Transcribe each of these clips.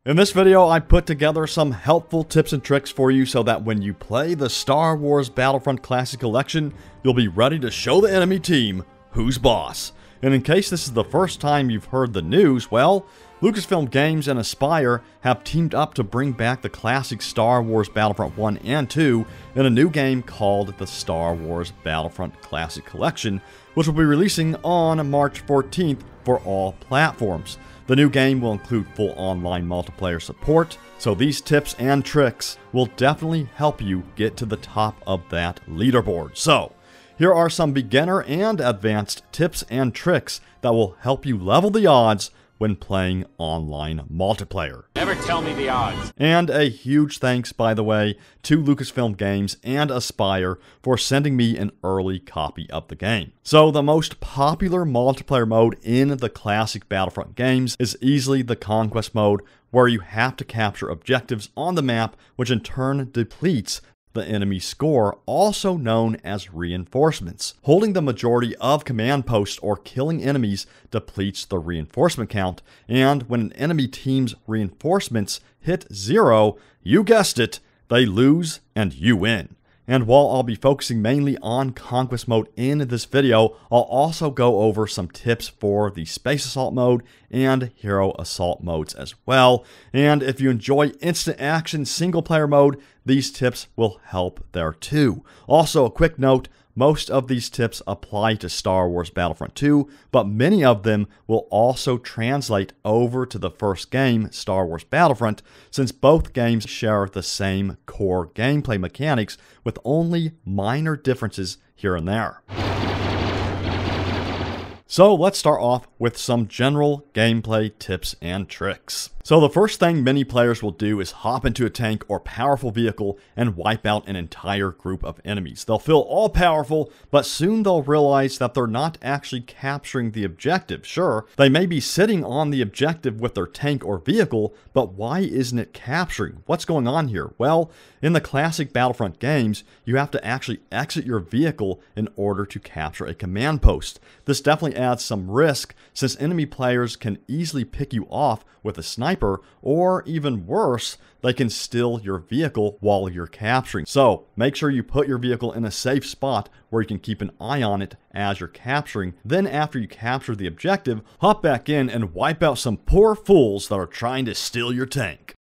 In this video, I put together some helpful tips and tricks for you so that when you play the Star Wars Battlefront Classic Collection, you'll be ready to show the enemy team who's boss. And in case this is the first time you've heard the news, well, Lucasfilm Games and Aspyr have teamed up to bring back the classic Star Wars Battlefront 1 and 2 in a new game called the Star Wars Battlefront Classic Collection, which will be releasing on March 14th for all platforms. The new game will include full online multiplayer support, so these tips and tricks will definitely help you get to the top of that leaderboard. So, here are some beginner and advanced tips and tricks that will help you level the odds when playing online multiplayer. Never tell me the odds. And a huge thanks, by the way, to Lucasfilm Games and Aspyr for sending me an early copy of the game. So the most popular multiplayer mode in the classic Battlefront games is easily the Conquest mode, where you have to capture objectives on the map, which in turn depletes the enemy score, also known as reinforcements. Holding the majority of command posts or killing enemies depletes the reinforcement count, and when an enemy team's reinforcements hit 0, you guessed it, they lose and you win. And while I'll be focusing mainly on Conquest mode in this video, I'll also go over some tips for the Space Assault mode and Hero Assault modes as well. And if you enjoy instant action single player mode, these tips will help there too. Also, a quick note, most of these tips apply to Star Wars Battlefront 2, but many of them will also translate over to the first game, Star Wars Battlefront, since both games share the same core gameplay mechanics with only minor differences here and there. So let's start off with some general gameplay tips and tricks. So the first thing many players will do is hop into a tank or powerful vehicle and wipe out an entire group of enemies. They'll feel all powerful, but soon they'll realize that they're not actually capturing the objective. Sure, they may be sitting on the objective with their tank or vehicle, but why isn't it capturing? What's going on here? Well, in the classic Battlefront games, you have to actually exit your vehicle in order to capture a command post. This definitely adds some risk, since enemy players can easily pick you off with a sniper, or even worse, they can steal your vehicle while you're capturing. So make sure you put your vehicle in a safe spot where you can keep an eye on it as you're capturing. Then after you capture the objective, hop back in and wipe out some poor fools that are trying to steal your tank.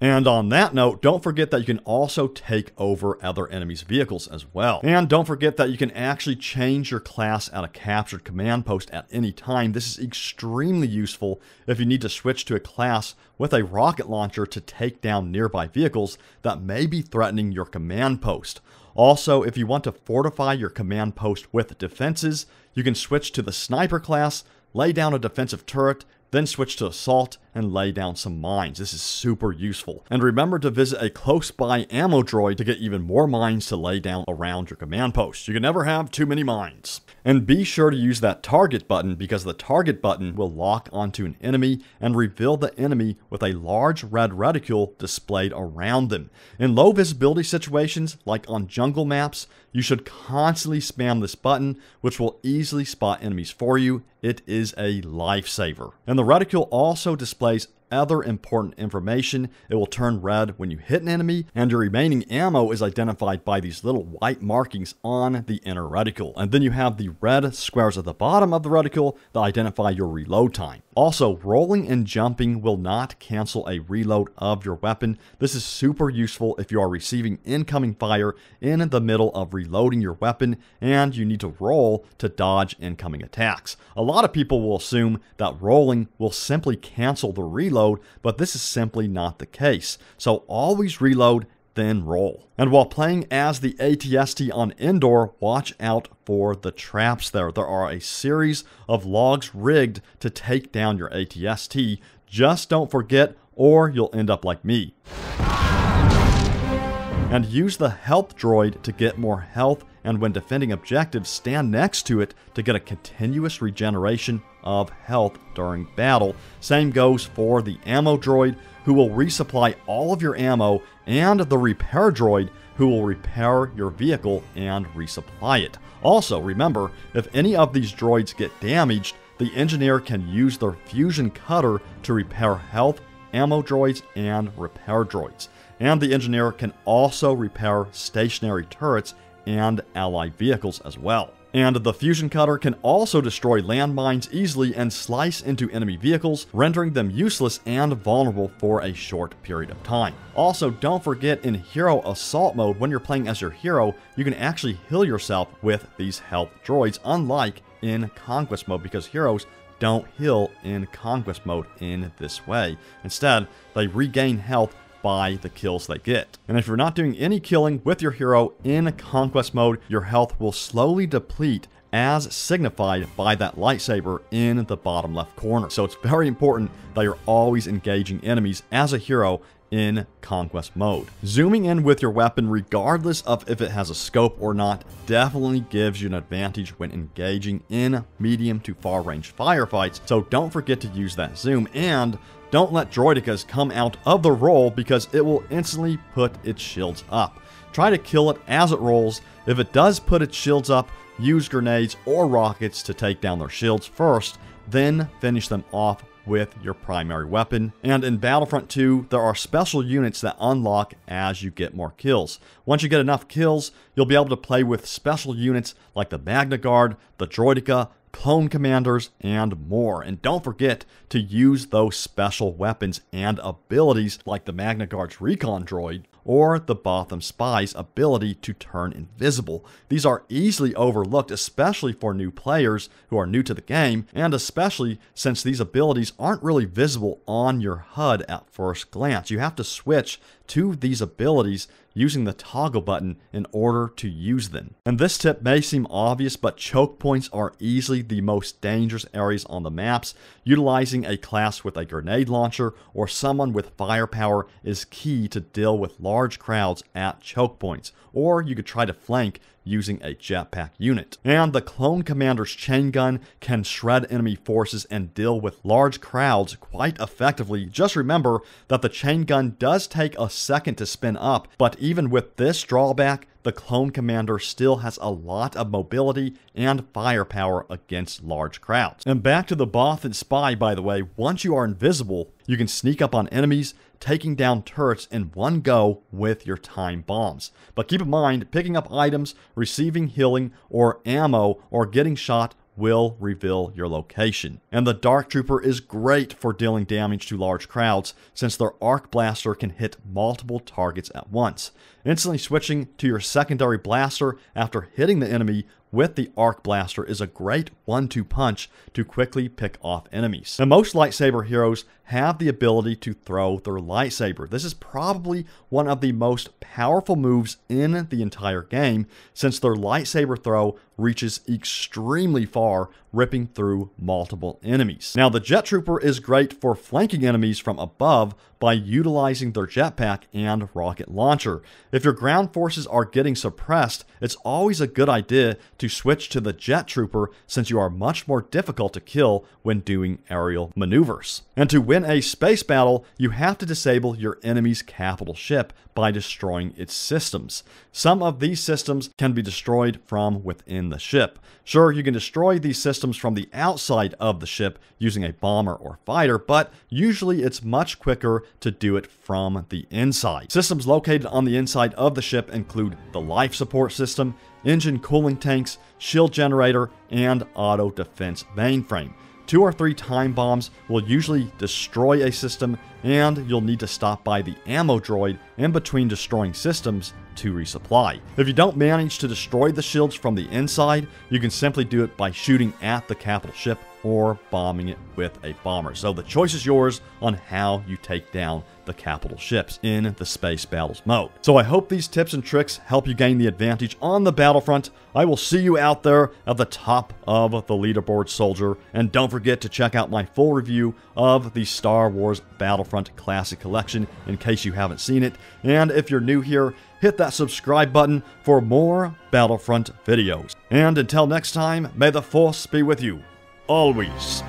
And on that note, don't forget that you can also take over other enemies' vehicles as well. And don't forget that you can actually change your class at a captured command post at any time. This is extremely useful if you need to switch to a class with a rocket launcher to take down nearby vehicles that may be threatening your command post. Also, if you want to fortify your command post with defenses, you can switch to the sniper class, lay down a defensive turret, then switch to assault and lay down some mines. This is super useful. And remember to visit a close by ammo droid to get even more mines to lay down around your command post. You can never have too many mines. And be sure to use that target button, because the target button will lock onto an enemy and reveal the enemy with a large red reticule displayed around them. In low visibility situations, like on jungle maps, you should constantly spam this button, which will easily spot enemies for you. It is a lifesaver. And the reticule also displays other important information. It will turn red when you hit an enemy, and your remaining ammo is identified by these little white markings on the inner reticule. And then you have the red squares at the bottom of the reticule that identify your reload time. Also, rolling and jumping will not cancel a reload of your weapon. This is super useful if you are receiving incoming fire in the middle of reloading your weapon and you need to roll to dodge incoming attacks. A lot of people will assume that rolling will simply cancel the reload, but this is simply not the case. So always reload, then roll. And while playing as the ATST on Endor, watch out for the traps there. There are a series of logs rigged to take down your ATST. Just don't forget, or you'll end up like me. And use the health droid to get more health, and when defending objectives, stand next to it to get a continuous regeneration of health during battle. Same goes for the ammo droid, who will resupply all of your ammo, and the repair droid, who will repair your vehicle and resupply it. Also, remember, if any of these droids get damaged, the engineer can use their fusion cutter to repair health, ammo droids, and repair droids. And the engineer can also repair stationary turrets and allied vehicles as well. And the fusion cutter can also destroy landmines easily and slice into enemy vehicles, rendering them useless and vulnerable for a short period of time. Also, don't forget, in Hero Assault mode, when you're playing as your hero, you can actually heal yourself with these health droids, unlike in Conquest mode, because heroes don't heal in Conquest mode in this way. Instead, they regain health by the kills they get. And if you're not doing any killing with your hero in Conquest mode, your health will slowly deplete, as signified by that lightsaber in the bottom left corner. So it's very important that you're always engaging enemies as a hero in Conquest mode. Zooming in with your weapon, regardless of if it has a scope or not, definitely gives you an advantage when engaging in medium to far range firefights, so don't forget to use that zoom, and don't let droidicas come out of the roll because it will instantly put its shields up. Try to kill it as it rolls. If it does put its shields up, use grenades or rockets to take down their shields first, then finish them off with your primary weapon. And in Battlefront 2, there are special units that unlock as you get more kills. Once you get enough kills, you'll be able to play with special units like the Magna Guard, the Droideka, clone commanders, and more. And don't forget to use those special weapons and abilities like the Magna Guard's recon droid or the Botham Spy's ability to turn invisible. These are easily overlooked, especially for new players who are new to the game, and especially since these abilities aren't really visible on your HUD at first glance. You have to switch to these abilities using the toggle button in order to use them. And this tip may seem obvious, but choke points are easily the most dangerous areas on the maps. Utilizing a class with a grenade launcher or someone with firepower is key to deal with large crowds at choke points, or you could try to flank using a jetpack unit. And the Clone Commander's chain gun can shred enemy forces and deal with large crowds quite effectively. Just remember that the chain gun does take a second to spin up, but even with this drawback, the Clone Commander still has a lot of mobility and firepower against large crowds. And back to the Bothan Spy, by the way, once you are invisible, you can sneak up on enemies, taking down turrets in one go with your time bombs. But keep in mind, picking up items, receiving healing or ammo, or getting shot will reveal your location. And the Dark Trooper is great for dealing damage to large crowds, since their arc blaster can hit multiple targets at once. Instantly switching to your secondary blaster after hitting the enemy with the arc blaster is a great 1-2 punch to quickly pick off enemies. And most lightsaber heroes have the ability to throw their lightsaber. This is probably one of the most powerful moves in the entire game, since their lightsaber throw reaches extremely far, ripping through multiple enemies. Now, the Jet Trooper is great for flanking enemies from above by utilizing their jetpack and rocket launcher. If your ground forces are getting suppressed, it's always a good idea to switch to the Jet Trooper, since you are much more difficult to kill when doing aerial maneuvers. And to win a space battle, you have to disable your enemy's capital ship by destroying its systems. Some of these systems can be destroyed from within the ship. Sure, you can destroy these systems from the outside of the ship using a bomber or fighter, but usually it's much quicker to do it from the inside. Systems located on the inside of the ship include the life support system, engine cooling tanks, shield generator, and auto defense mainframe. 2 or 3 time bombs will usually destroy a system, and you'll need to stop by the ammo droid in between destroying systems to resupply. If you don't manage to destroy the shields from the inside, you can simply do it by shooting at the capital ship or bombing it with a bomber. So the choice is yours on how you take down the capital ships in the Space Battles mode. So I hope these tips and tricks help you gain the advantage on the battlefront. I will see you out there at the top of the leaderboard, soldier. And don't forget to check out my full review of the Star Wars Battlefront Classic Collection in case you haven't seen it. And if you're new here, hit that subscribe button for more Battlefront videos. And until next time, may the Force be with you always.